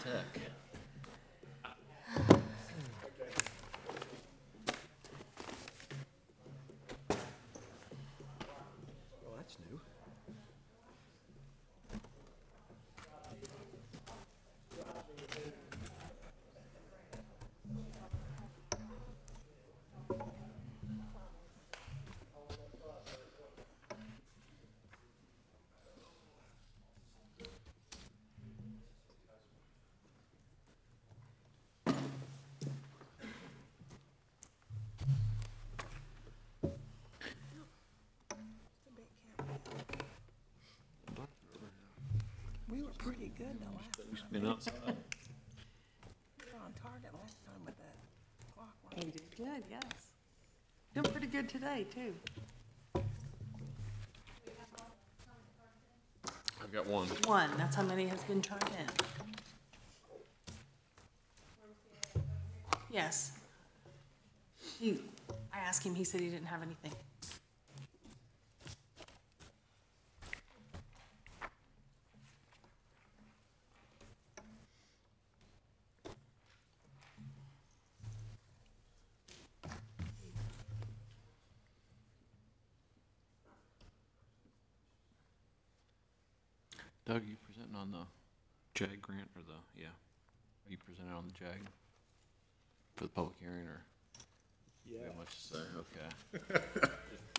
tech. Well, that's new. We were pretty good the last time. Been outside. We were on target last time with that clock. You did good, yes. Doing pretty good today, too. I've got one. One, that's how many has been turned in. Yes. I asked him, he said he didn't have anything. Doug, you presenting on the JAG grant or yeah? Are you presenting on the JAG for the public hearing or? Yeah. Not much to say, okay. Just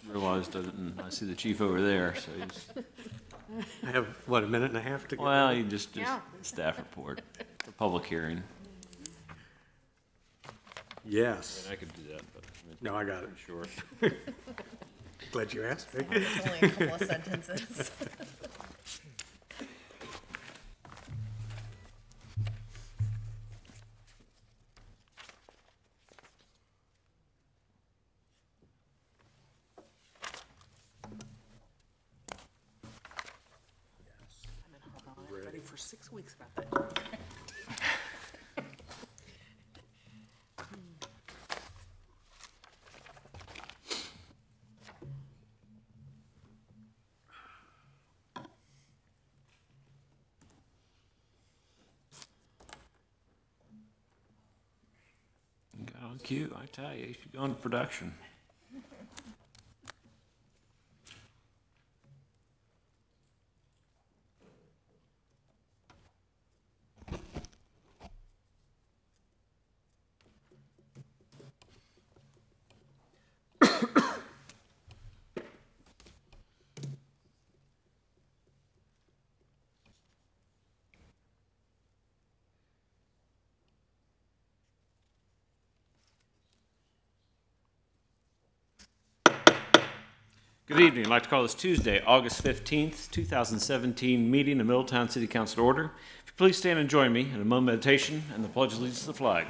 realized I see the chief over there, so he's, I have, what, a minute and a half to go? well, you just Yeah. staff report for public hearing. Yes. And I could do that, but. No, I got it. Sure. Glad you asked me. It's only a couple of sentences. I've been holding on everybody for 6 weeks about that. Got on cue, I tell you, you should go into production. Good evening. I'd like to call this Tuesday, August 15th, 2017 meeting of Middletown City Council to order. If you please stand and join me in a moment of meditation and the pledge of allegiance to the flag.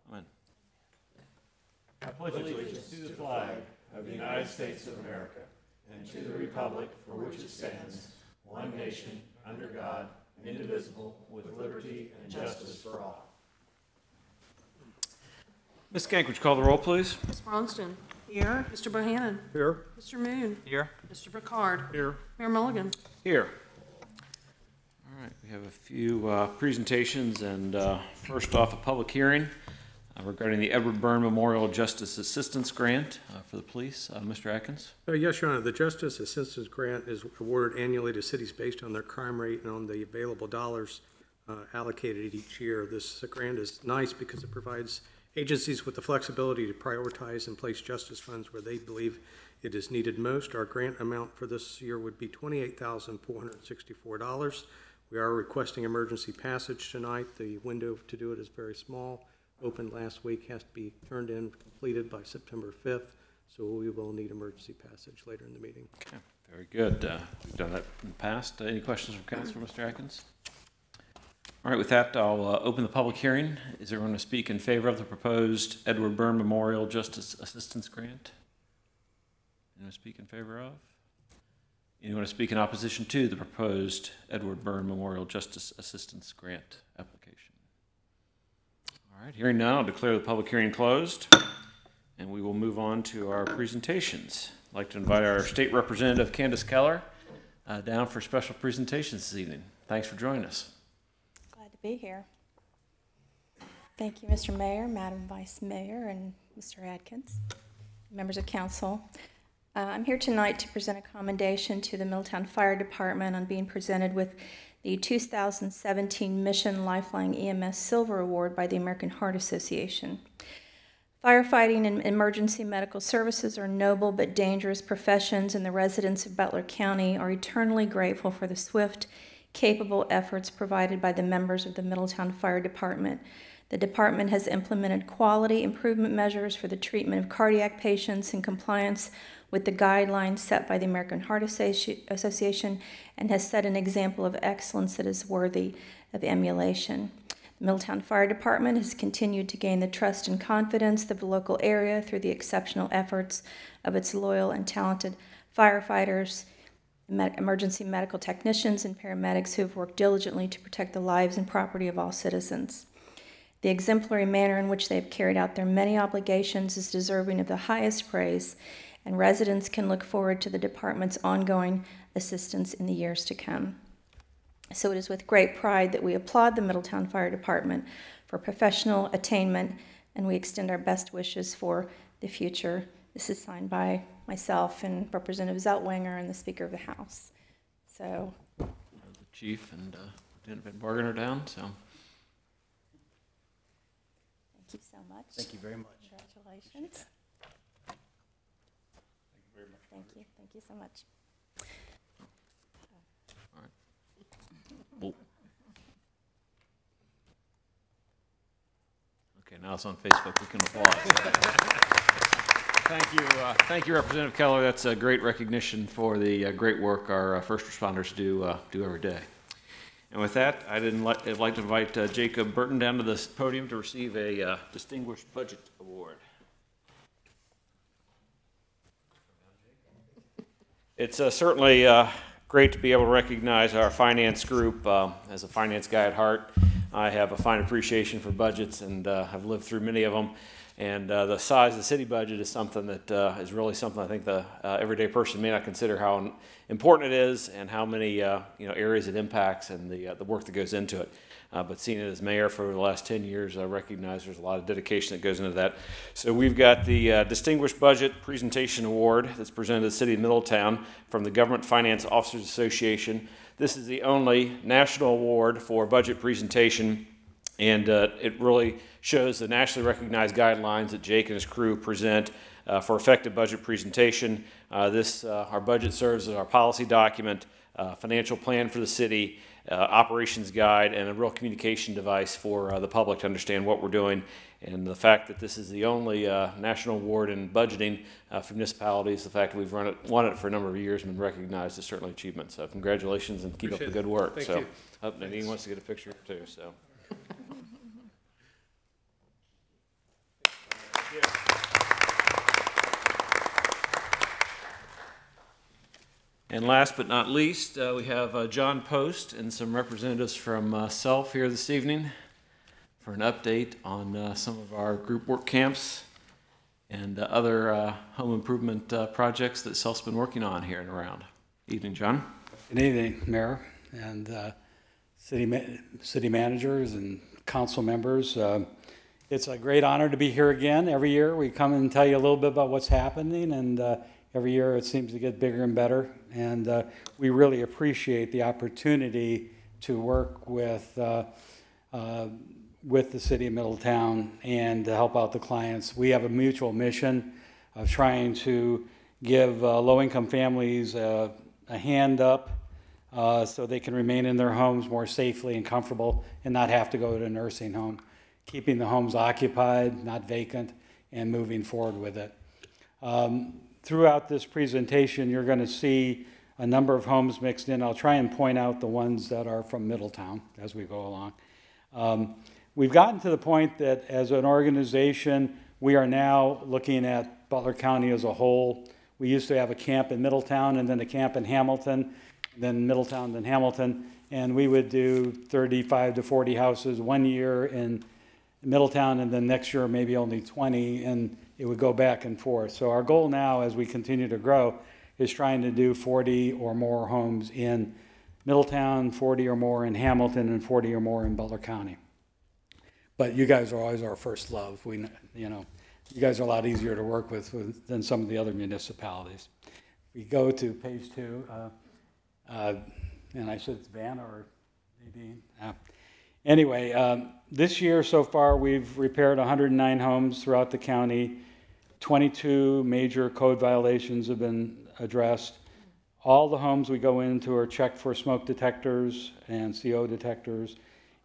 Amen. I pledge allegiance to the flag of the United States of America and to the republic for which it stands, one nation, under God, indivisible, with liberty and justice for all. Ms. Gank, would you call the roll, please? Ms. Bronston. Here. Mr. Bohannon. Here. Mr. Moon. Here. Mr. Picard. Here. Mayor Mulligan. Here. All right, we have a few presentations, and first off, a public hearing regarding the Edward Byrne Memorial Justice Assistance Grant for the police. Mr. Atkins? Yes, Your Honor. The Justice Assistance Grant is awarded annually to cities based on their crime rate and on the available dollars allocated each year. This grant is nice because it provides agencies with the flexibility to prioritize and place justice funds where they believe it is needed most. Our grant amount for this year would be $28,464. We are requesting emergency passage tonight. The window to do it is very small. Opened last week, has to be turned in, completed by September 5th, so we will need emergency passage later in the meeting. Okay, very good. We've done that in the past. Any questions from council, Mr. Atkins? All right, with that, I'll open the public hearing. Is everyone to speak in favor of the proposed Edward Byrne Memorial Justice Assistance Grant? Anyone to speak in favor of? Anyone to speak in opposition to the proposed Edward Byrne Memorial Justice Assistance Grant application? All right, hearing none, I'll declare the public hearing closed. And we will move on to our presentations. I'd like to invite our State Representative, Candace Keller, down for special presentations this evening. Thanks for joining us. Glad to be here. Thank you, Mr. Mayor, Madam Vice Mayor, and Mr. Adkins, members of council. I'm here tonight to present a commendation to the Middletown Fire Department on being presented with the 2017 Mission Lifeline EMS Silver Award by the American Heart Association. Firefighting and emergency medical services are noble but dangerous professions, and the residents of Butler County are eternally grateful for the swift, capable efforts provided by the members of the Middletown Fire Department. The department has implemented quality improvement measures for the treatment of cardiac patients in compliance with the guidelines set by the American Heart Association and has set an example of excellence that is worthy of emulation. The Middletown Fire Department has continued to gain the trust and confidence of the local area through the exceptional efforts of its loyal and talented firefighters, emergency medical technicians, and paramedics who have worked diligently to protect the lives and property of all citizens. The exemplary manner in which they have carried out their many obligations is deserving of the highest praise, and residents can look forward to the department's ongoing assistance in the years to come. So it is with great pride that we applaud the Middletown Fire Department for professional attainment, and we extend our best wishes for the future. This is signed by myself and Representative Zeltwanger and the Speaker of the House. So, The Chief and Lieutenant Van Bargen are down, so. thank you so much. Thank you very much. Congratulations. Thank you very much. Thank you so much. Well, okay, now it's on Facebook. We can applaud. Thank you, Representative Keller. That's a great recognition for the great work our first responders do every day. And with that, I'd like to invite Jacob Burton down to the podium to receive a Distinguished Budget Award. It's certainly great to be able to recognize our finance group. As a finance guy at heart, I have a fine appreciation for budgets, and I've lived through many of them. And the size of the city budget is something that is really something I think the everyday person may not consider how important it is and how many areas it impacts and the work that goes into it. But seeing it as mayor for the last 10 years, I recognize there's a lot of dedication that goes into that. So we've got the Distinguished Budget Presentation Award that's presented to the City of Middletown from the Government Finance Officers Association. This is the only national award for budget presentation, and it really shows the nationally recognized guidelines that Jake and his crew present for effective budget presentation. Our budget serves as our policy document, financial plan for the city, operations guide, and a real communication device for the public to understand what we're doing. And the fact that this is the only national award in budgeting for municipalities, the fact that we've won it for a number of years and been recognized is certainly an achievement. So congratulations and keep up the good work. Thank you. Nadine wants to get a picture too. So. And last but not least, we have John Post and some representatives from SELF here this evening for an update on some of our group work camps and other home improvement projects that SELF's been working on here and around. Evening, John. Good evening, Mayor and city managers and council members. It's a great honor to be here again. Every year we come and tell you a little bit about what's happening, and every year it seems to get bigger and better. And we really appreciate the opportunity to work with the City of Middletown and to help out the clients. We have a mutual mission of trying to give low-income families a hand up so they can remain in their homes more safely and comfortable and not have to go to a nursing home. Keeping the homes occupied, not vacant, and moving forward with it. Throughout this presentation, you're going to see a number of homes mixed in. I'll try and point out the ones that are from Middletown as we go along. We've gotten to the point that as an organization, we are now looking at Butler County as a whole. We used to have a camp in Middletown and then a camp in Hamilton, then Middletown, then Hamilton, and we would do 35 to 40 houses one year in Middletown, and then next year maybe only 20 in it would go back and forth. So our goal now, as we continue to grow, is trying to do 40 or more homes in Middletown, 40 or more in Hamilton, and 40 or more in Butler County. But you guys are always our first love. You guys are a lot easier to work with than some of the other municipalities. We go to page 2, and I said Vanna or Nadine. Anyway, this year so far we've repaired 109 homes throughout the county. 22 major code violations have been addressed. All the homes we go into are checked for smoke detectors and CO detectors.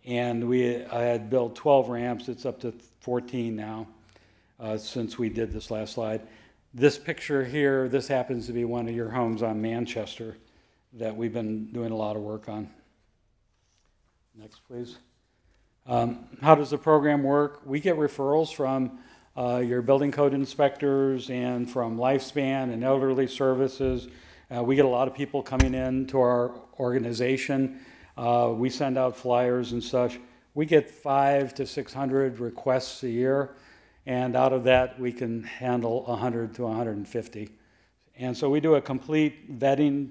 And I had built 12 ramps. It's up to 14 now since we did this last slide. This picture here, this happens to be one of your homes on Manchester that we've been doing a lot of work on. Next, please. How does the program work? We get referrals from your building code inspectors and from Lifespan and Elderly Services. We get a lot of people coming in to our organization. We send out flyers and such. We get 500 to 600 requests a year, and out of that we can handle 100 to 150. And so we do a complete vetting,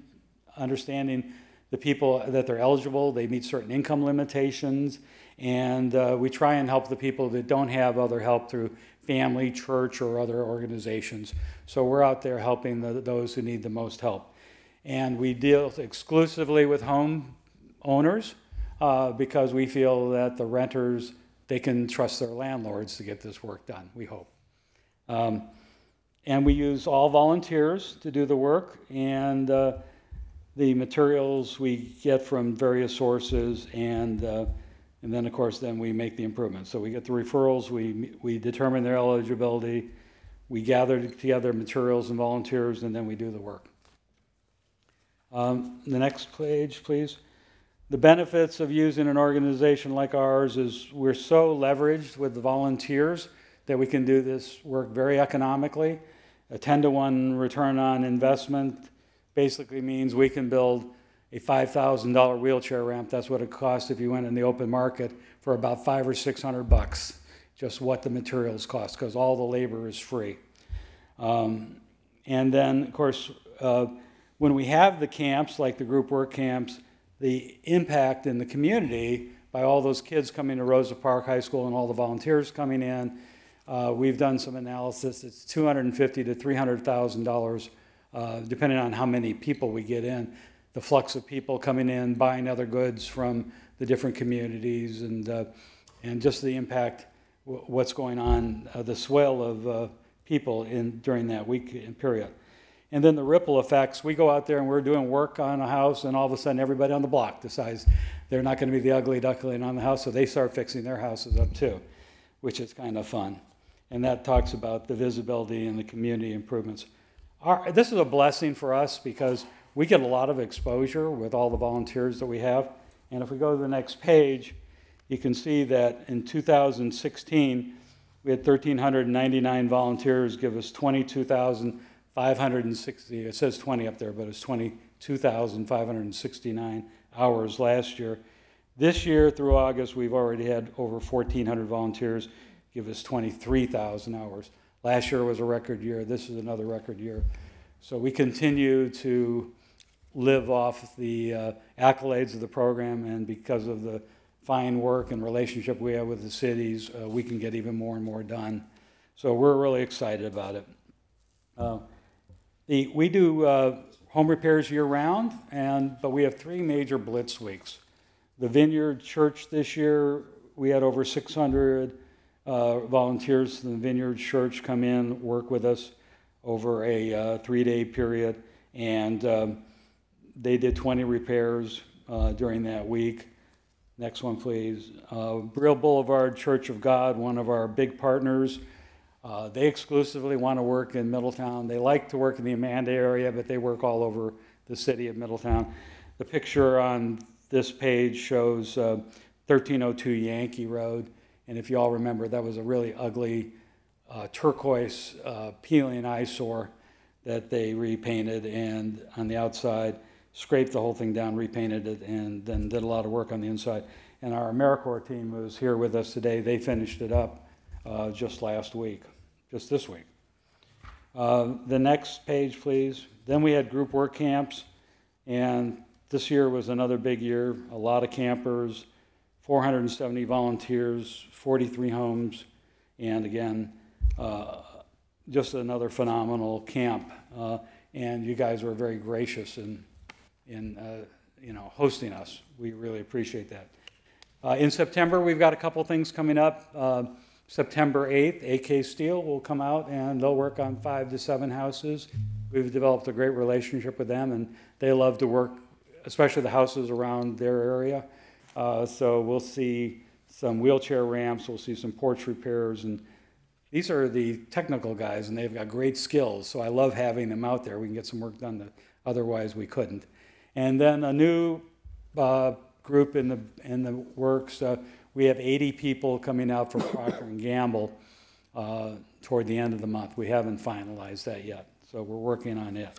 understanding the people that they're eligible, they meet certain income limitations, and we try and help the people that don't have other help through family, church, or other organizations. So we're out there helping those who need the most help. And we deal exclusively with home owners because we feel that the renters, they can trust their landlords to get this work done, we hope. And we use all volunteers to do the work, and the materials we get from various sources, and then of course then we make the improvements. So we get the referrals, we determine their eligibility, we gather together materials and volunteers, and then we do the work. The next page, please. The benefits of using an organization like ours is we're so leveraged with the volunteers that we can do this work very economically. A 10-to-1 return on investment basically means we can build a $5,000 wheelchair ramp. That's what it costs if you went in the open market for about $500 or $600, just what the materials cost, because all the labor is free. And then, of course, when we have the camps, like the group work camps, the impact in the community by all those kids coming to Rosa Park High School and all the volunteers coming in, we've done some analysis. It's $250,000 to $300,000, depending on how many people we get in. The flux of people coming in, buying other goods from the different communities, and just the impact, what's going on, the swell of people during that week period. And then the ripple effects, we go out there and we're doing work on a house, and all of a sudden everybody on the block decides they're not going to be the ugly duckling on the house, so they start fixing their houses up too, which is kind of fun. And that talks about the visibility and the community improvements. This is a blessing for us because we get a lot of exposure with all the volunteers that we have. And if we go to the next page, you can see that in 2016, we had 1,399 volunteers give us 22,560, it says 20 up there, but it's 22,569 hours last year. This year through August, we've already had over 1,400 volunteers give us 23,000 hours. Last year was a record year. This is another record year. So we continue to live off the accolades of the program, and because of the fine work and relationship we have with the cities, we can get even more and more done. So we're really excited about it. We do home repairs year-round, but we have 3 major blitz weeks. The Vineyard Church this year, we had over 600 volunteers from the Vineyard Church come in, work with us over a 3-day period, and they did 20 repairs during that week. Next one, please. Brill Boulevard Church of God, one of our big partners. They exclusively want to work in Middletown. They like to work in the Amanda area, but they work all over the city of Middletown. The picture on this page shows 1302 Yankee Road. And if you all remember, that was a really ugly turquoise peeling eyesore that they repainted, and on the outside, scraped the whole thing down, repainted it, and then did a lot of work on the inside. And our AmeriCorps team was here with us today. They finished it up just this week. The next page, please. Then we had group work camps, and this year was another big year. A lot of campers, 470 volunteers, 43 homes, and again, just another phenomenal camp. And you guys were very gracious in hosting us. We really appreciate that. In September, we've got a couple things coming up. September 8th, AK Steel will come out and they'll work on 5 to 7 houses. We've developed a great relationship with them, and they love to work, especially the houses around their area. So we'll see some wheelchair ramps, we'll see some porch repairs, and these are the technical guys, and they've got great skills. So I love having them out there. We can get some work done that otherwise we couldn't. And then a new group in the works. We have 80 people coming out for Procter & Gamble toward the end of the month. We haven't finalized that yet, so we're working on it.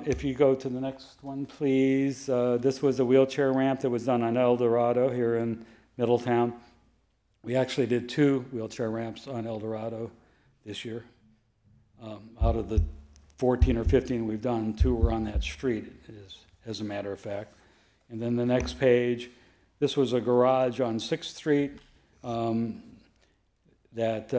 If you go to the next one, please. This was a wheelchair ramp that was done on El Dorado here in Middletown. We actually did 2 wheelchair ramps on El Dorado this year. Out of the 14 or 15 we've done, 2 were on that street, as a matter of fact. And then the next page, this was a garage on 6th Street that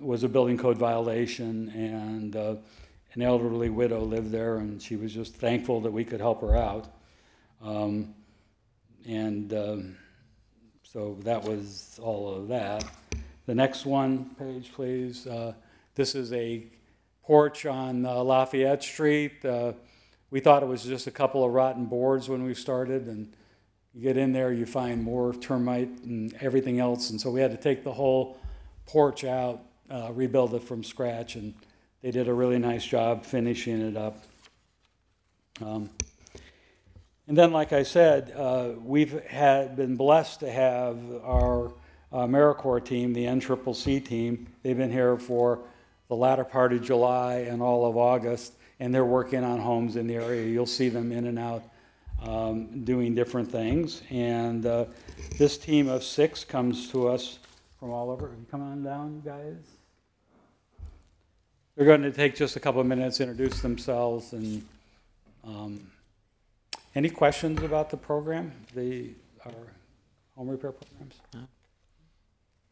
was a building code violation, and an elderly widow lived there, and she was just thankful that we could help her out. So that was all of that. The next one, page please. This is a porch on Lafayette Street. We thought it was just a couple of rotten boards when we started, and you get in there, you find more termite and everything else, and so we had to take the whole porch out, rebuild it from scratch, and they did a really nice job finishing it up. And then, like I said, we've been blessed to have our AmeriCorps team, the NCCC team. They've been here for the latter part of July and all of August, and they're working on homes in the area. You'll see them in and out doing different things. And this team of 6 comes to us from all over. Come on down, guys. They're going to take just a couple of minutes, introduce themselves, and any questions about the program, our home repair programs? Yeah.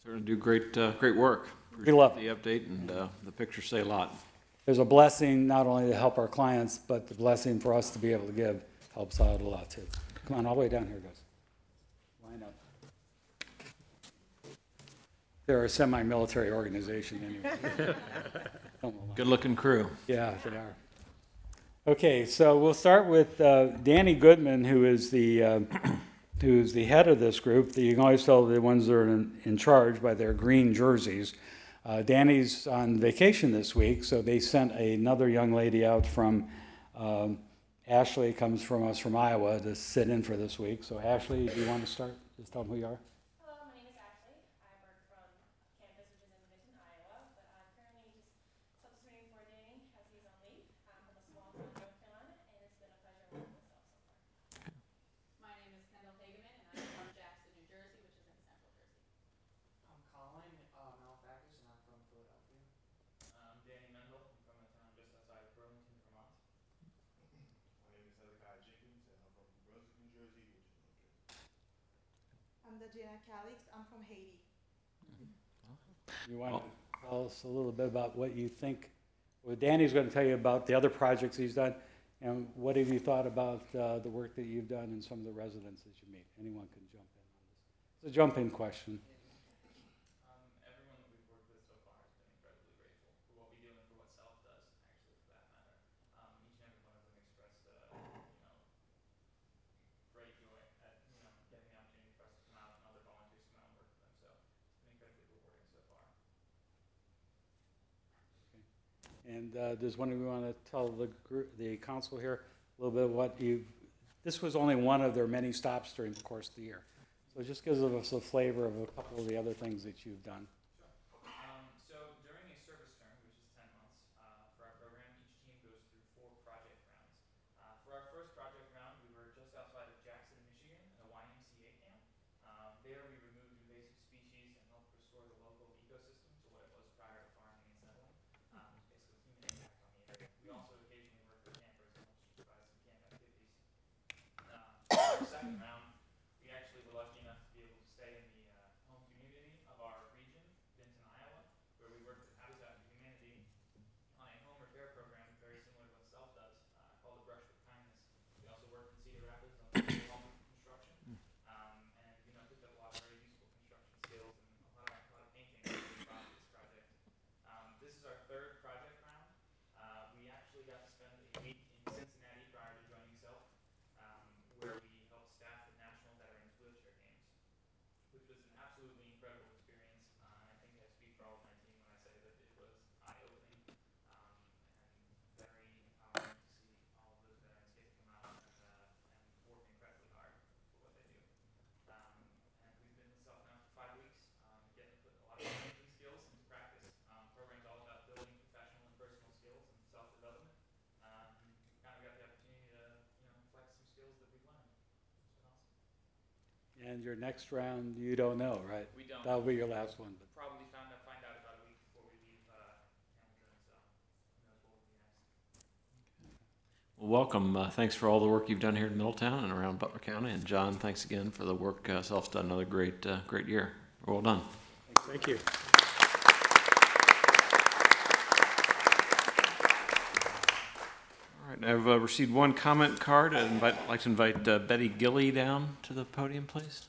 Certainly do great work. We love the update, and the pictures say a lot. There's a blessing not only to help our clients, but the blessing for us to be able to give helps out a lot too. Come on, all the way down here, guys. Line up. They're a semi-military organization anyway. Good-looking crew. Yeah, they are. Okay, so we'll start with Danny Goodman, who is the head of this group. You can always tell the ones that are in charge by their green jerseys. Danny's on vacation this week, so they sent another young lady out from, Ashley comes from us from Iowa to sit in for this week. So Ashley, do you want to start? Just tell them who you are. Hello, my name is Ashley. I work from campus, which is in Middletown, Iowa, but I'm currently just substituting for Danny as he's on leave. I'm from a small town in North Carolina, and it's been a pleasure working with myself so far. My name is Kendall Hageman, and I'm from Jackson, New Jersey, which is in central Jersey. I'm Colin Malafakis, and I'm from Philadelphia. I'm Danny Mendel. I'm from a town just outside of Burlington, Vermont. My name is Hezekiah Jenkins, and I'm from Brunswick, New Jersey, which is North Carolina. I'm Dejana Calix. I'm from Haiti. You want to tell us a little bit about what you think? Well, Danny's going to tell you about the other projects he's done, and what have you thought about the work that you've done and some of the residents that you meet? Anyone can jump in on this. It's a jump-in question. Everyone that we've worked with so far has been incredibly grateful for what we do and for what SELF does, actually, for that matter. Each and every one of them expressed, great joy at, getting the opportunity for us to come out and other volunteers come out and work with them. So it's been incredibly rewarding so far. And does one of you want to tell the group, the council here, a little bit of what this was only one of their many stops during the course of the year. So it just gives us a flavor of a couple of the other things that you've done. So during a service term, which is 10 months, for our program, each team goes through 4 project rounds. For our first project round, we were just outside of Jackson, Michigan, at a YMCA camp. There we removed invasive species and helped restore the local ecosystem to what it was prior to farming and settling. And your next round, you don't know, right? We don't. That'll be your last one. But Probably find out about a week before we leave Hamilton, so who knows what will be next. Well, welcome. Thanks for all the work you've done here in Middletown and around Butler County. And John, thanks again for the work. Self's done another great year. Well done. Thank you. All right, I've received one comment card. I'd like to invite Betty Gilley down to the podium, please.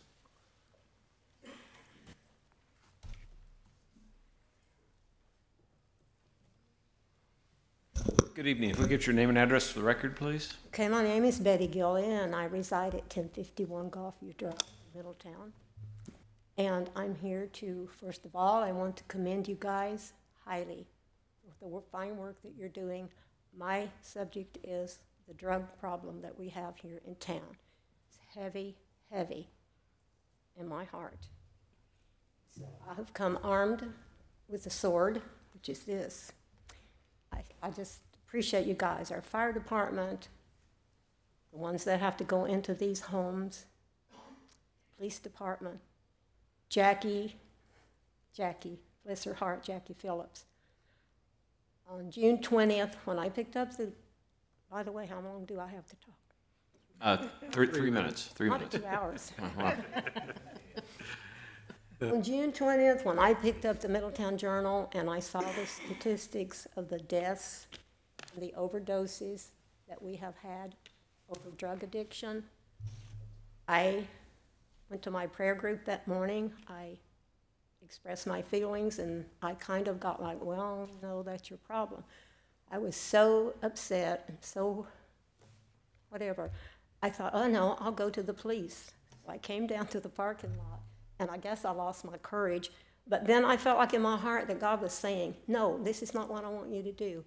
Good evening. If we get your name and address for the record, please. Okay, my name is Betty Gilley, and I reside at 1051 Golfview Drive, Middletown. And I'm here to, first of all, I want to commend you guys highly for the fine work that you're doing. My subject is the drug problem that we have here in town. It's heavy, heavy in my heart. So I have come armed with a sword, which is this. I just appreciate you guys, our fire department, the ones that have to go into these homes, police department, Jackie, bless her heart, Jackie Phillips. On June 20th, when I picked up the, by the way, how long do I have to talk? 3 minutes. 3 Not minutes. 2 hours. Wow. On June 20th, when I picked up the Middletown Journal and I saw the statistics of the deaths and the overdoses that we have had over drug addiction, I went to my prayer group that morning. I expressed my feelings, and I kind of got like, well, no, that's your problem. I was so upset and so whatever. I thought, oh, no, I'll go to the police. So I came down to the parking lot. And I guess I lost my courage. But then I felt like in my heart that God was saying, no, this is not what I want you to do.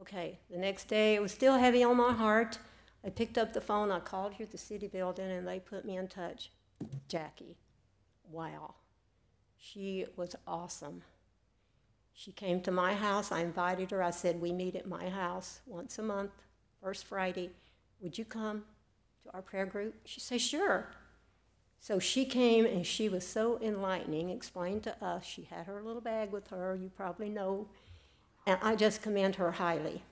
Okay, the next day, it was still heavy on my heart. I picked up the phone, I called here at the city building, and they put me in touch with Jackie. Wow. She was awesome. She came to my house. I invited her. I said, we meet at my house once a month, first Friday. Would you come to our prayer group? She said, sure. So she came, and she was so enlightening, explained to us. She had her little bag with her, you probably know, and I just commend her highly.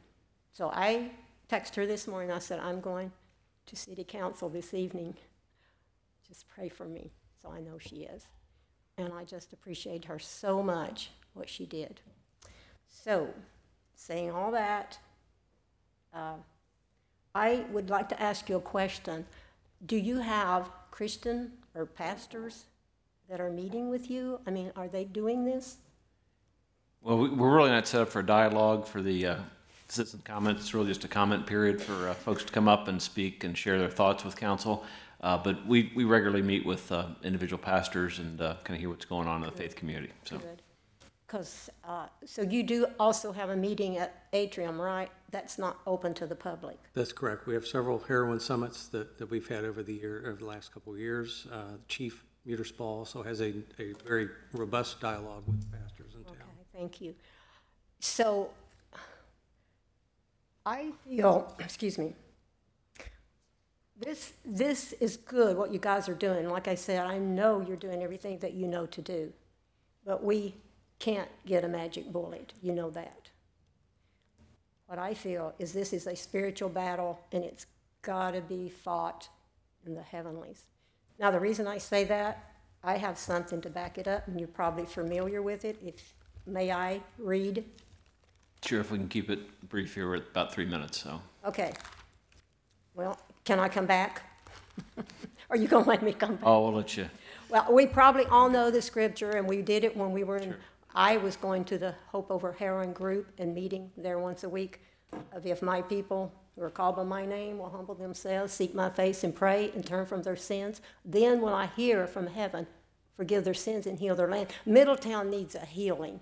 So I texted her this morning. I said, I'm going to city council this evening. Just pray for me. So I know she is. And I just appreciate her so much, what she did. So, saying all that, I would like to ask you a question. Do you have Christian or pastors that are meeting with you? I mean, are they doing this? Well, we're really not set up for a dialogue for the citizen comments. It's really just a comment period for folks to come up and speak and share their thoughts with council. But we regularly meet with individual pastors and kind of hear what's going on in the faith community. So. Good. Because, so you do also have a meeting at Atrium, right? That's not open to the public. That's correct. We have several heroin summits that we've had over the last couple of years. Chief Muterspaw also has a very robust dialogue with pastors in town. Okay, thank you. So I feel, excuse me, this is good, what you guys are doing. Like I said, I know you're doing everything that you know to do, but we can't get a magic bullet. You know that. What I feel is this is a spiritual battle, and it's got to be fought in the heavenlies. Now, the reason I say that, I have something to back it up, and you're probably familiar with it. May I read? Sure, if we can keep it brief here, we're at about 3 minutes. So. Okay. Well, can I come back? Are you going to let me come back? Oh, we'll let you. Well, we probably all know the scripture, and we did it when we were in. Sure. I was going to the Hope Over Heroin group and meeting there once a week. If my people who are called by my name will humble themselves, seek my face, and pray, and turn from their sins, then will I hear from heaven, forgive their sins, and heal their land. Middletown needs a healing.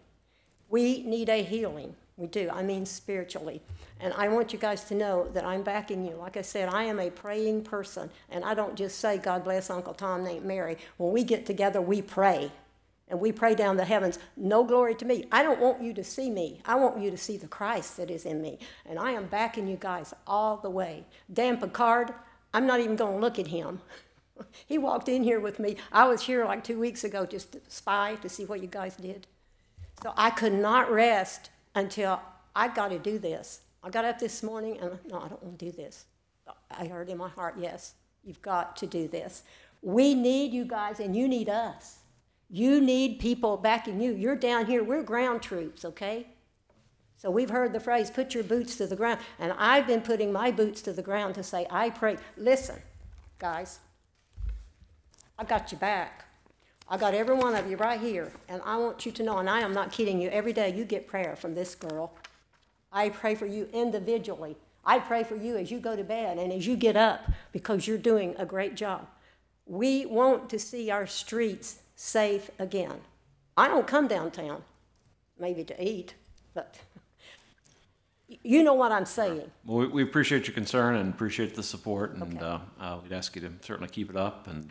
We need a healing. We do. I mean spiritually. And I want you guys to know that I'm backing you. Like I said, I am a praying person, and I don't just say, God bless Uncle Tom, Aunt Mary. When we get together, we pray. And we pray down the heavens, no glory to me. I don't want you to see me. I want you to see the Christ that is in me. And I am backing you guys all the way. Dan Picard, I'm not even going to look at him. He walked in here with me. I was here like 2 weeks ago just to spy to see what you guys did. So I could not rest until I got to do this. I got up this morning and, no, I don't want to do this. I heard in my heart, yes, you've got to do this. We need you guys and you need us. You need people backing you. You're down here. We're ground troops, okay? So we've heard the phrase, put your boots to the ground. And I've been putting my boots to the ground to say, I pray. Listen, guys, I got you back. I got every one of you right here. And I want you to know, and I am not kidding you, every day you get prayer from this girl. I pray for you individually. I pray for you as you go to bed and as you get up because you're doing a great job. We want to see our streets safe again. I don't come downtown, maybe to eat, but you know what I'm saying. Well, we appreciate your concern and appreciate the support, and we'd ask you to certainly keep it up, and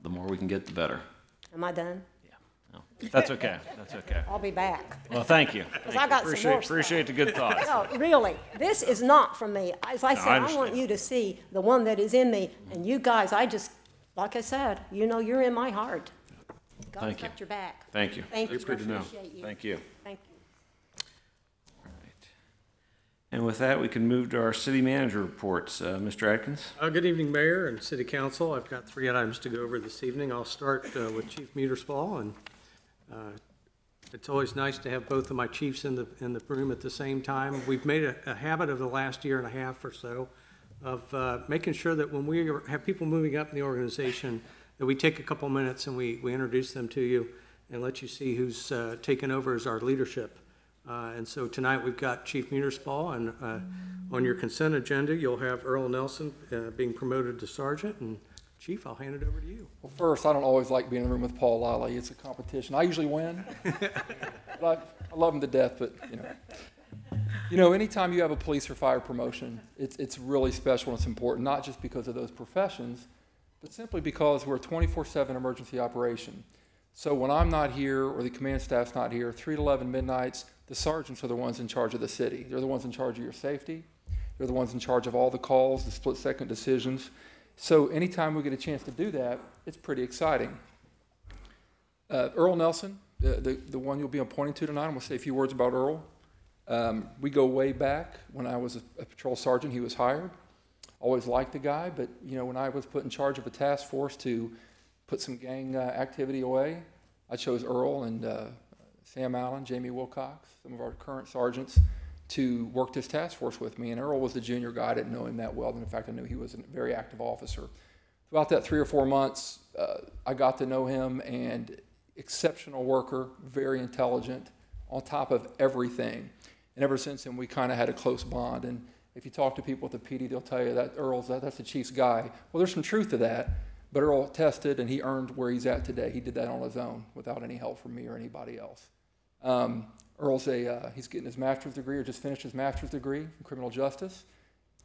the more we can get, the better. Am I done? No, that's okay. That's okay. I'll be back. Well, thank you. Because I got some more stuff. Appreciate the good thoughts. No, really, this is not from me. As I said, I want understand. you to see the one that is in me, and you guys, like I said, you know you're in my heart. God's Thank you. got your back. Thank you. Thank you. It's good to know. Appreciate you. Thank you. Thank you. All right. And with that, we can move to our city manager reports. Mr. Atkins? Good evening, Mayor and City Council. I've got 3 items to go over this evening. I'll start with Chief Muterspaw, and it's always nice to have both of my chiefs in the room at the same time. We've made a habit of the last year and a half or so of making sure that when we have people moving up in the organization, that we take a couple minutes and we introduce them to you and let you see who's taken over as our leadership. And so tonight we've got Chief Muterspaw, and on your consent agenda, you'll have Earl Nelson being promoted to sergeant. And Chief, I'll hand it over to you. Well, first, I don't always like being in the room with Paul Lally. It's a competition. I usually win. But I love him to death, but anytime you have a police or fire promotion, it's really special and it's important, not just because of those professions, but simply because we're a 24/7 emergency operation. So when I'm not here or the command staff's not here, 3 to 11 midnights, the sergeants are the ones in charge of the city. They're the ones in charge of your safety. They're the ones in charge of all the calls, the split-second decisions. So anytime we get a chance to do that, it's pretty exciting. Earl Nelson, the one you'll be appointing to tonight, I'm going to say a few words about Earl. We go way back. When I was a patrol sergeant, he was hired. Always liked the guy, but when I was put in charge of a task force to put some gang activity away, I chose Earl and Sam Allen, Jamie Wilcox, some of our current sergeants, to work this task force with me. And Earl was the junior guy. I didn't know him that well, and in fact, I knew he was a very active officer. Throughout that 3 or 4 months, I got to know him, and exceptional worker, very intelligent, on top of everything. And ever since then, we kind of had a close bond. And if you talk to people at the PD, they'll tell you that Earl's that's the chief's guy. Well, there's some truth to that, but Earl tested, and he earned where he's at today. He did that on his own without any help from me or anybody else. Earl's he's getting his master's degree, or just finished his master's degree in criminal justice.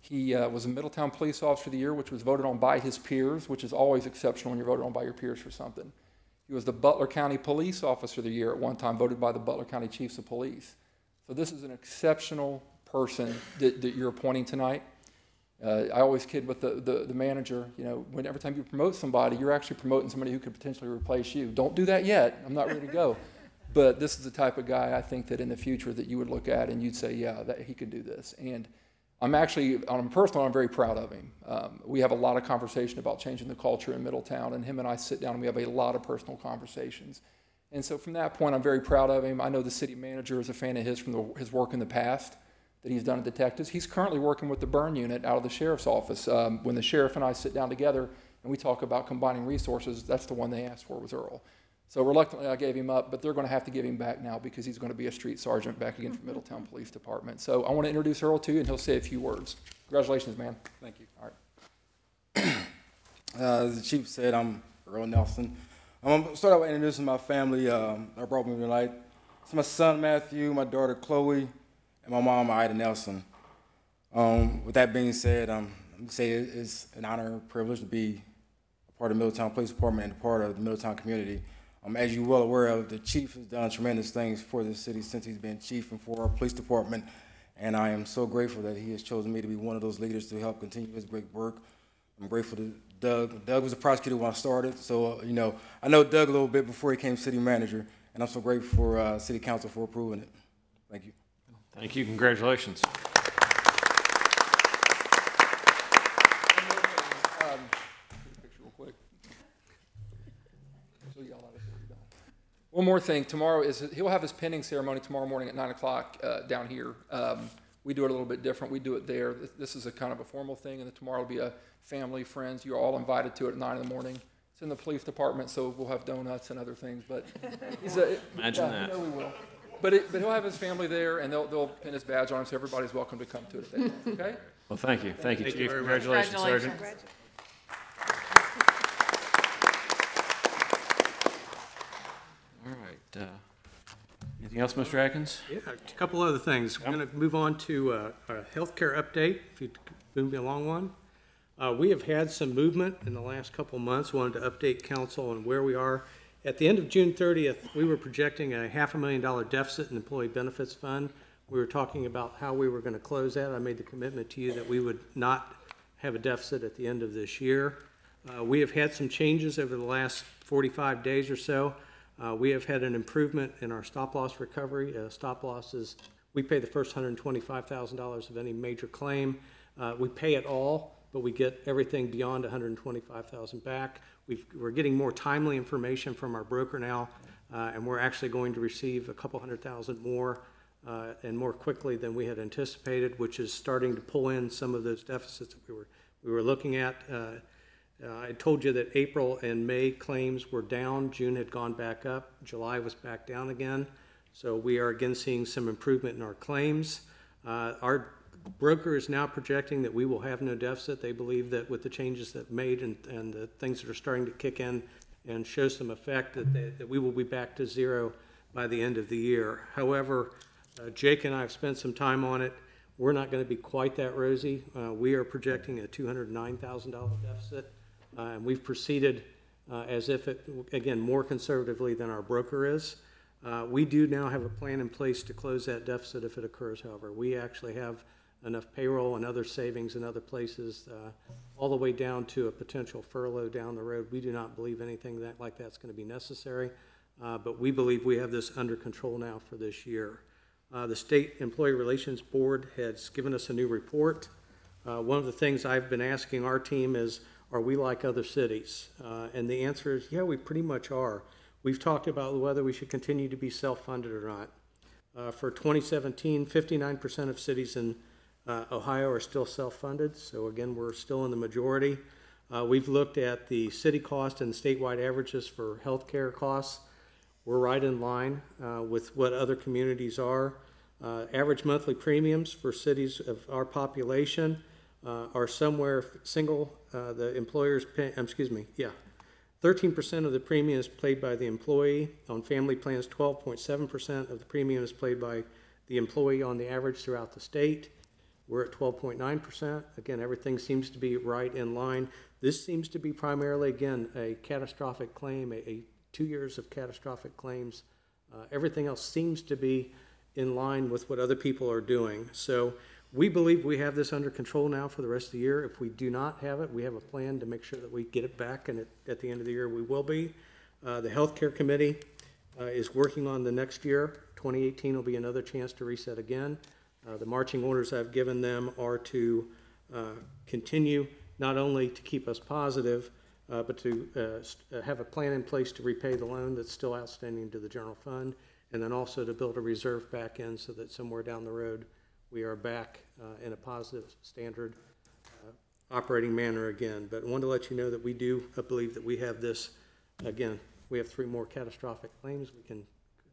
He was a Middletown Police Officer of the Year, which was voted on by his peers, which is always exceptional when you're voted on by your peers for something. He was the Butler County Police Officer of the Year at one time, voted by the Butler County Chiefs of Police. So this is an exceptional person that you're appointing tonight. I always kid with the manager, every time you promote somebody, you're actually promoting somebody who could potentially replace you. Don't do that yet. I'm not ready to go. But this is the type of guy I think that in the future that you would look at and you'd say, yeah, that he could do this. And I'm actually, on a personal, I'm very proud of him. We have a lot of conversation about changing the culture in Middletown, and him and I sit down and we have a lot of personal conversations. And so from that point, I'm very proud of him. I know the city manager is a fan of his from his work in the past that he's done at detectives. He's currently working with the burn unit out of the sheriff's office. When the sheriff and I sit down together and we talk about combining resources, that's the one they asked for, was Earl. So reluctantly, I gave him up, but they're going to have to give him back now because he's going to be a street sergeant back again from Middletown Police Department. So I want to introduce Earl to you, and he'll say a few words. Congratulations, man. Thank you. All right. As the chief said, I'm Earl Nelson. I'm going to start out by introducing my family that brought me tonight. It's my son, Matthew, my daughter, Chloe, and my mom, Ida Nelson. With that being said, let me say it's an honor and privilege to be a part of the Middletown Police Department and a part of the Middletown community. As you're well aware of, the chief has done tremendous things for the city since he's been chief and for our police department, and I am so grateful that he has chosen me to be one of those leaders to help continue his great work. I'm grateful to Doug. Doug was a prosecutor when I started, so, you know, I know Doug a little bit before he became city manager, and I'm so grateful for city council for approving it. Thank you. Thank you. Congratulations. One more thing, tomorrow he'll have his pinning ceremony tomorrow morning at 9 o'clock down here. We do it a little bit different. We do it there. This is a kind of a formal thing, and then tomorrow will be a family, friends. You're all invited to it at 9 in the morning. It's in the police department, so we'll have donuts and other things. But imagine that. You know we will. But he'll have his family there, and they'll pin his badge on him, so everybody's welcome to come to it. Okay? Well, thank you. Thank you, Thank you Chief. very much. Congratulations, Sergeant. All right. Anything else, Mr. Atkins? Yeah, a couple other things. We're going to move on to a healthcare update, if you'd move me along one. We have had some movement in the last couple months. Wanted to update council on where we are. At the end of June 30th, we were projecting a $500,000 deficit in the Employee Benefits Fund. We were talking about how we were going to close that. I made the commitment to you that we would not have a deficit at the end of this year. We have had some changes over the last 45 days or so. We have had an improvement in our stop-loss recovery. Stop losses, we pay the first $125,000 of any major claim. We pay it all, but we get everything beyond $125,000 back. We're getting more timely information from our broker now, and we're actually going to receive a couple $100,000 more and more quickly than we had anticipated, which is starting to pull in some of those deficits that we were looking at. I told you that April and May claims were down. June had gone back up. July was back down again. So we are again seeing some improvement in our claims. Our broker is now projecting that we will have no deficit. They believe that with the changes that made and the things that are starting to kick in and show some effect, that we will be back to zero by the end of the year. However, Jake and I have spent some time on it. We're not going to be quite that rosy. We are projecting a $209,000 deficit. And we've proceeded as if it, again, more conservatively than our broker is. We do now have a plan in place to close that deficit if it occurs, however. We actually have enough payroll and other savings in other places, all the way down to a potential furlough down the road. We do not believe anything like that's going to be necessary, but we believe we have this under control now for this year. The State Employee Relations Board has given us a new report. One of the things I've been asking our team is, are we like other cities? And the answer is, yeah, we pretty much are. We've talked about whether we should continue to be self-funded or not. For 2017, 59% of cities in Ohio are still self-funded. So again, we're still in the majority. We've looked at the city cost and statewide averages for healthcare costs. We're right in line with what other communities are. Average monthly premiums for cities of our population are somewhere the employers pay, 13% of the premium is paid by the employee. On family plans, 12.7% of the premium is paid by the employee on the average throughout the state. We're at 12.9%. Again, everything seems to be right in line. This seems to be primarily, again, a catastrophic claim, a 2 years of catastrophic claims. Everything else seems to be in line with what other people are doing. So we believe we have this under control now for the rest of the year. If we do not have it, we have a plan to make sure that we get it back, and at the end of the year we will be. The Healthcare Committee is working on the next year. 2018 will be another chance to reset again. The marching orders I've given them are to continue not only to keep us positive, but to have a plan in place to repay the loan that's still outstanding to the general fund, and then also to build a reserve back in so that somewhere down the road we are back in a positive standard operating manner again. But I wanted to let you know that we do believe that we have this, again, we have 3 more catastrophic claims. We can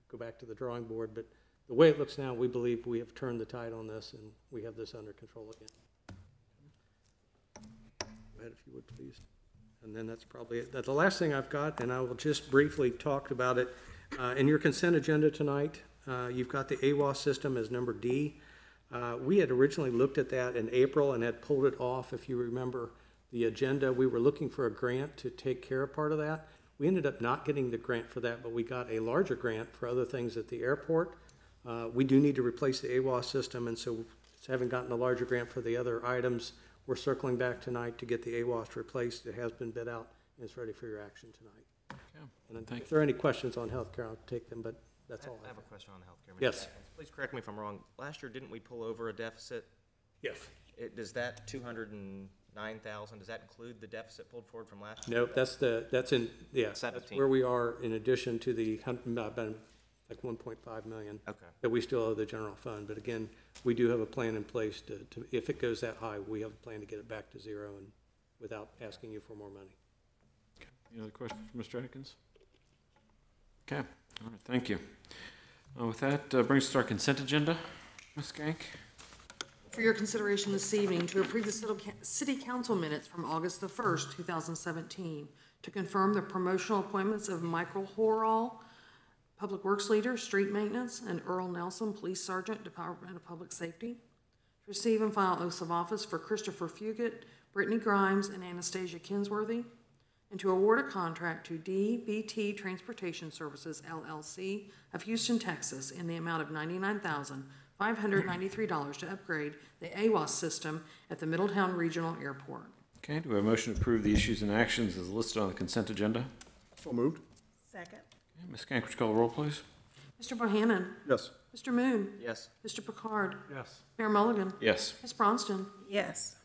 go back to the drawing board, but the way it looks now, we believe we have turned the tide on this and we have this under control again. Go ahead if you would, please. And then that's probably it. That's the last thing I've got, and I will just briefly talk about it. In your consent agenda tonight, you've got the AWAS system as number D. We had originally looked at that in April and had pulled it off. If you remember the agenda, we were looking for a grant to take care of part of that. We ended up not getting the grant for that, but we got a larger grant for other things at the airport. We do need to replace the AWAS system, and so having gotten a larger grant for the other items, we're circling back tonight to get the AWAS replaced. It has been bid out, and it's ready for your action tonight. Okay. And Thank if there are any questions on healthcare, I'll take them, but that's all I have a question on healthcare. Mr. Yes. Atkins. Please correct me if I'm wrong. Last year, didn't we pull over a deficit? Yes. Does that 209,000, does that include the deficit pulled forward from last year? Nope, that's that's 17. where we are in addition to the like 1.5 million. Okay. That we still owe the general fund. But again, we do have a plan in place to if it goes that high, we have a plan to get it back to zero and without asking you for more money. Any other questions for Mr. Atkins? Okay, all right, thank you. With that, brings us to our consent agenda. Ms. Skank? For your consideration this evening, to approve the city council minutes from August the 1st, 2017, to confirm the promotional appointments of Michael Horall, Public Works Leader, Street Maintenance, and Earl Nelson, Police Sergeant, Department of Public Safety. To receive and file oaths of office for Christopher Fugit, Brittany Grimes, and Anastasia Kinsworthy. And to award a contract to DBT Transportation Services, LLC of Houston, Texas, in the amount of $99,593 to upgrade the AWAS system at the Middletown Regional Airport. Okay, do we have a motion to approve the issues and actions as listed on the consent agenda? So moved. Second. Okay, Ms. Skank, would you call the roll, please? Mr. Bohannon? Yes. Mr. Moon? Yes. Mr. Picard? Yes. Mayor Mulligan? Yes. Ms. Bronston? Yes.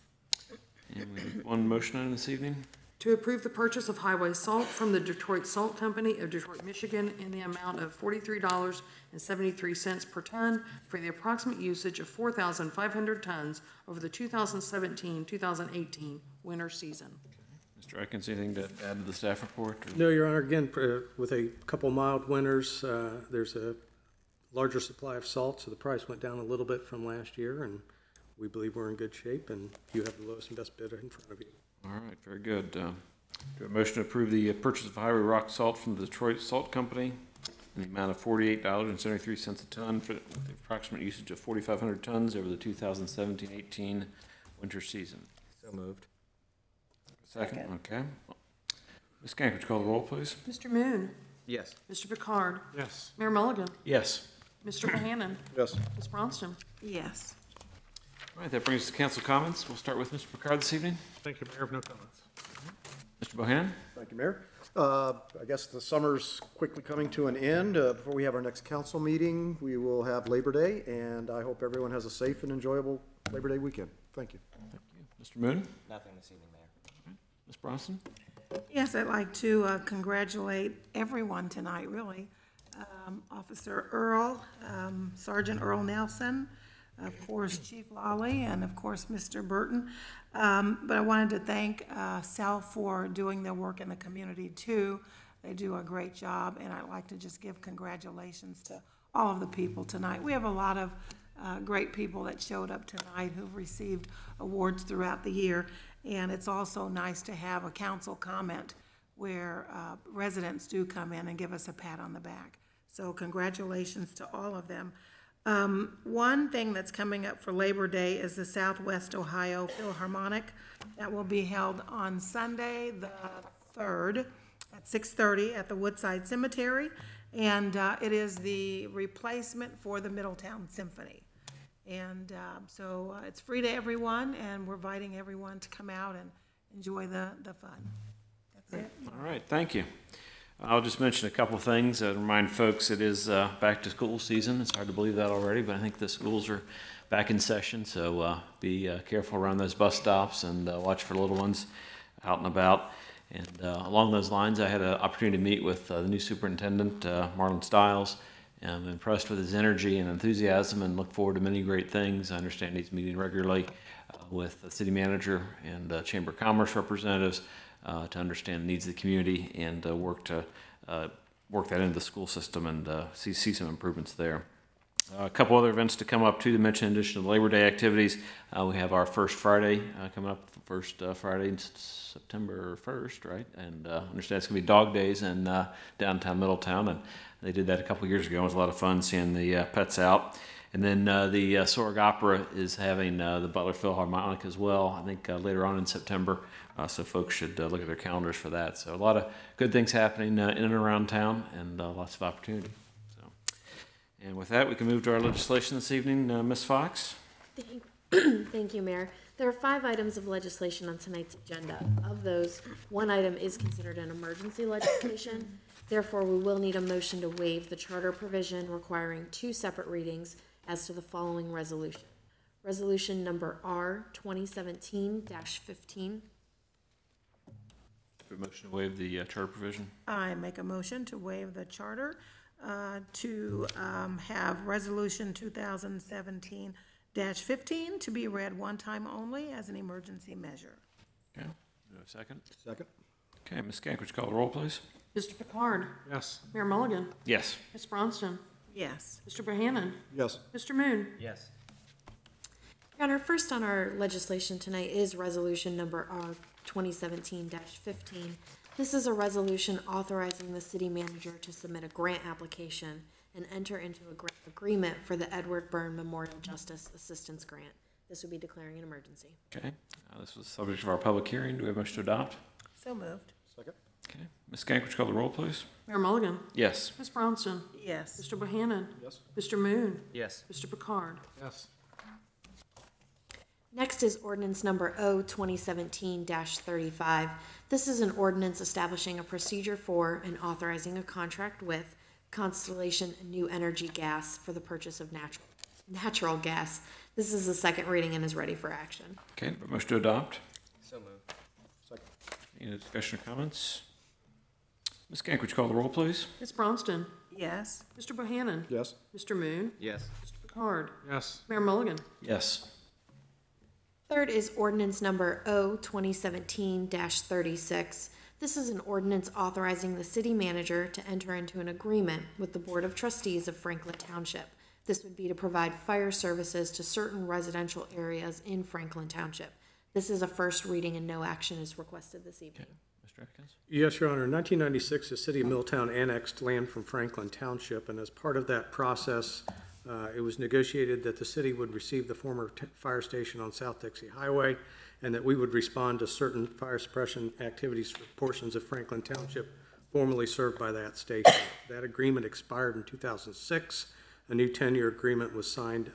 And we have one motion item this evening. To approve the purchase of highway salt from the Detroit Salt Company of Detroit, Michigan in the amount of $43.73 per ton for the approximate usage of 4,500 tons over the 2017-2018 winter season. Mr. Atkins, anything to add to the staff report? Or? No, Your Honor, again, with a couple mild winters, there's a larger supply of salt, so the price went down a little bit from last year, and we believe we're in good shape, and you have the lowest and best bidder in front of you. All right, very good. Do a motion to approve the purchase of highway rock salt from the Detroit Salt Company in the amount of $48.73 a ton for the approximate usage of 4,500 tons over the 2017-18 winter season. So moved. Second. Okay. Ms. Skank, would you call the roll, please? Mr. Moon? Yes. Mr. Picard? Yes. Mayor Mulligan? Yes. Mr. Bohannon? Yes. Ms. Bronston? Yes. All right, that brings us to council comments. We'll start with Mr. Picard this evening. Thank you, Mayor. No comments. Mr. Bohannon? Thank you, Mayor. I guess the summer's quickly coming to an end. Before we have our next council meeting, we will have Labor Day, and I hope everyone has a safe and enjoyable Labor Day weekend. Thank you. Thank you. Mr. Moon? Nothing this evening, Mayor. Ms. Bronson? Yes, I'd like to congratulate everyone tonight, really. Officer Earl, Sergeant Earl Nelson, of course, Chief Lawley, and of course, Mr. Burton. But I wanted to thank Sal for doing their work in the community too. They do a great job, and I'd like to just give congratulations to all of the people tonight. We have a lot of great people that showed up tonight who've received awards throughout the year, and it's also nice to have a council comment where residents do come in and give us a pat on the back. So congratulations to all of them. One thing that's coming up for Labor Day is the Southwest Ohio Philharmonic. That will be held on Sunday, the 3rd, at 6:30 at the Woodside Cemetery. And it is the replacement for the Middletown Symphony. And so it's free to everyone, and we're inviting everyone to come out and enjoy the fun. That's it. All right, thank you. I'll just mention a couple of things. Remind folks it is back to school season. It's hard to believe that already, but I think the schools are back in session, so be careful around those bus stops and watch for little ones out and about. And along those lines, I had an opportunity to meet with the new superintendent, Marlon Stiles. I'm impressed with his energy and enthusiasm and look forward to many great things. I understand he's meeting regularly with the city manager and Chamber of Commerce representatives to understand the needs of the community and work that into the school system and see some improvements there. A couple other events to come up too to mention in addition to the Labor Day activities. We have our first Friday coming up, first Friday in September 1st, right? And I understand it's going to be Dog Days in downtown Middletown, and they did that a couple years ago. It was a lot of fun seeing the pets out. And then the Sorg Opera is having the Butler Philharmonic as well, I think later on in September. So folks should look at their calendars for that. So a lot of good things happening in and around town and lots of opportunity. So, and with that, we can move to our legislation this evening. Ms. Fox? Thank you, Mayor. There are 5 items of legislation on tonight's agenda. Of those, 1 item is considered an emergency legislation. Therefore, we will need a motion to waive the charter provision requiring 2 separate readings as to the following resolution. Resolution number R 2017-15. A motion to waive the charter provision? I make a motion to waive the charter, to have Resolution 2017-15 to be read one time only as an emergency measure. Okay, do we have a second? Second. Okay, Ms. Gank, would you call the roll, please? Mr. Picard? Yes. Mayor Mulligan? Yes. Ms. Bronston? Yes. Mr. Bohannon? Yes. Mr. Moon? Yes. Your Honor, first on our legislation tonight is resolution number R 2017-15. This is a resolution authorizing the city manager to submit a grant application and enter into a grant agreement for the Edward Byrne Memorial Justice Assistance Grant. This would be declaring an emergency. Okay, this was the subject of our public hearing. Do we have a motion to adopt? So moved. Second. Okay, Ms. Gank, would you call the roll, please? Mayor Mulligan? Yes. Ms. Bronston? Yes. Mr. Bohannon? Yes. Mr. Moon? Yes. Mr. Picard? Yes. Next is ordinance number O 2017-35. This is an ordinance establishing a procedure for and authorizing a contract with Constellation New Energy Gas for the purchase of natural gas. This is the second reading and is ready for action. Okay, a motion to adopt? So moved. Second. Any discussion or comments? Ms. Gank, would you call the roll, please? Ms. Bronston? Yes. Mr. Bohannon? Yes. Mr. Moon? Yes. Mr. Picard? Yes. Mayor Mulligan? Yes. Third is ordinance number O 2017-36. This is an ordinance authorizing the city manager to enter into an agreement with the Board of Trustees of Franklin Township. This would be to provide fire services to certain residential areas in Franklin Township. This is a first reading and no action is requested this evening. Mr. Atkins? Yes, Your Honor. In 1996, the city of Middletown annexed land from Franklin Township, and as part of that process, it was negotiated that the city would receive the former fire station on South Dixie Highway, and that we would respond to certain fire suppression activities for portions of Franklin Township formerly served by that station. That agreement expired in 2006. A new 10-year agreement was signed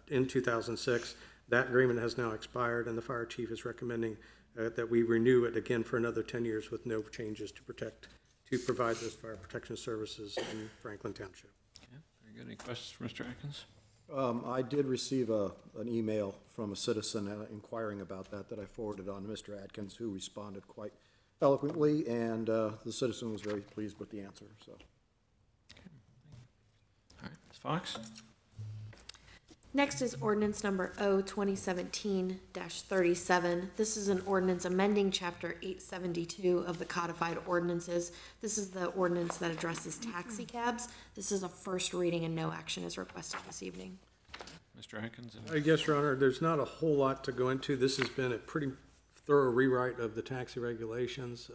in 2006. That agreement has now expired, and the fire chief is recommending that we renew it again for another 10 years with no changes to provide those fire protection services in Franklin Township. Okay, very good. Any questions for Mr. Atkins? I did receive an email from a citizen inquiring about that I forwarded on to Mr. Atkins, who responded quite eloquently, and the citizen was very pleased with the answer. So. All right, Ms. Fox? Next is ordinance number O 2017-37. This is an ordinance amending chapter 872 of the codified ordinances. This is the ordinance that addresses taxi cabs. This is a first reading and no action is requested this evening. Mr. Atkins? Yes, Your Honor, there's not a whole lot to go into. This has been a pretty thorough rewrite of the taxi regulations.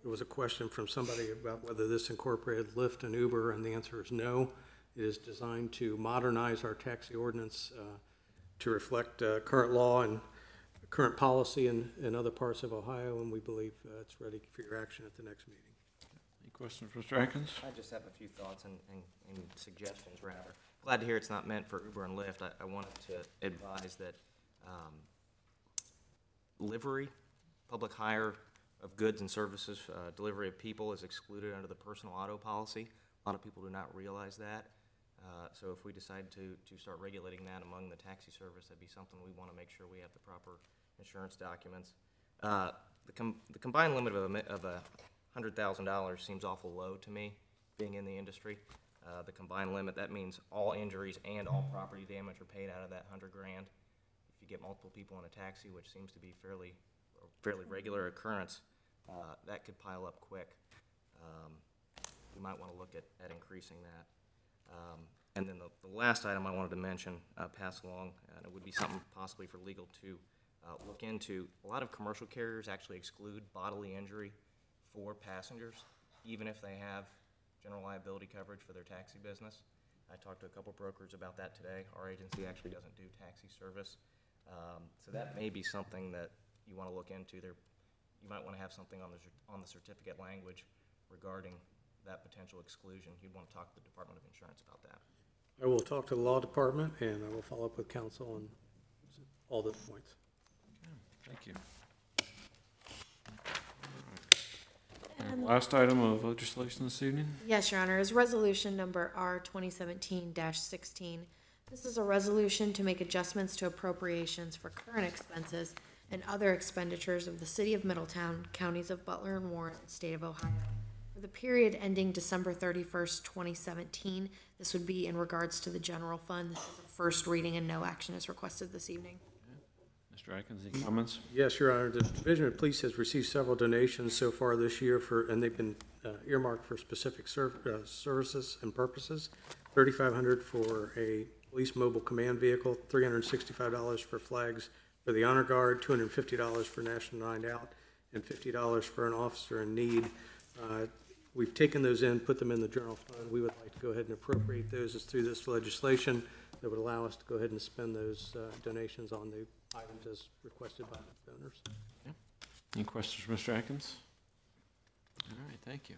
There was a question from somebody about whether this incorporated Lyft and Uber, and the answer is no. It is designed to modernize our taxi ordinance to reflect current law and current policy in other parts of Ohio, and we believe it's ready for your action at the next meeting. Any questions for Mr. Atkins? I just have a few thoughts and suggestions, rather. Glad to hear it's not meant for Uber and Lyft. I wanted to advise that livery, public hire of goods and services, delivery of people is excluded under the personal auto policy. A lot of people do not realize that. So if we decide to start regulating that among the taxi service, that'd be something we want to make sure we have the proper insurance documents. The combined limit of $100,000 seems awful low to me, being in the industry. The combined limit, that means all injuries and all property damage are paid out of that $100,000. If you get multiple people in a taxi, which seems to be fairly regular occurrence, that could pile up quick. You might want to look at increasing that. And then the last item I wanted to mention, pass along, and it would be something possibly for legal to look into. A lot of commercial carriers actually exclude bodily injury for passengers, even if they have general liability coverage for their taxi business. I talked to a couple brokers about that today. Our agency actually doesn't do taxi service. So that may be something that you want to look into. You might want to have something on the certificate language regarding that potential exclusion. You'd want to talk to the Department of Insurance about that. I will talk to the law department, and I will follow up with counsel on all those points. Last item of legislation this evening. Yes, Your Honor, is resolution number R 2017-16. This is a resolution to make adjustments to appropriations for current expenses and other expenditures of the City of Middletown, counties of Butler and Warren, and State of Ohio. For the period ending December 31st, 2017, this would be in regards to the general fund. This is a first reading and no action is requested this evening. Mr. Atkins, any comments? Yes, Your Honor. The Division of Police has received several donations so far this year and they've been earmarked for specific services and purposes. $3,500 for a police mobile command vehicle, $365 for flags for the Honor Guard, $250 for National Night Out, and $50 for an officer in need. We've taken those in, put them in the general fund. We would like to go ahead and appropriate those through this legislation that would allow us to go ahead and spend those donations on the items as requested by the donors. Any questions for Mr. Atkins? All right, thank you.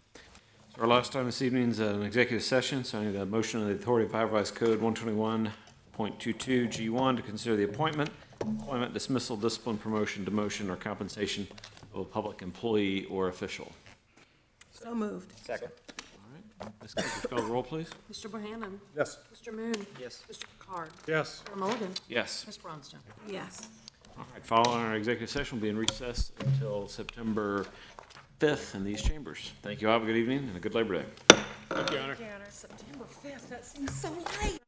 So our last time this evening is an executive session, so I need a motion of the Authority of Ohio Revised Code 121.22 G1 to consider the appointment, dismissal, discipline, promotion, demotion, or compensation of a public employee or official. So moved. Second. All right, Ms. Cook, will you call the roll, please? Mr. Bohannon? Yes. Mr. Moon? Yes. Mr. Picard? Yes. Mr. Mulligan? Yes. Ms. Bronston? Yes. All right, following our executive session, we'll be in recess until September 5th in these chambers. Thank you all. Have a good evening and a good Labor Day. Thank you, Your Honor. September 5th, that seems so late.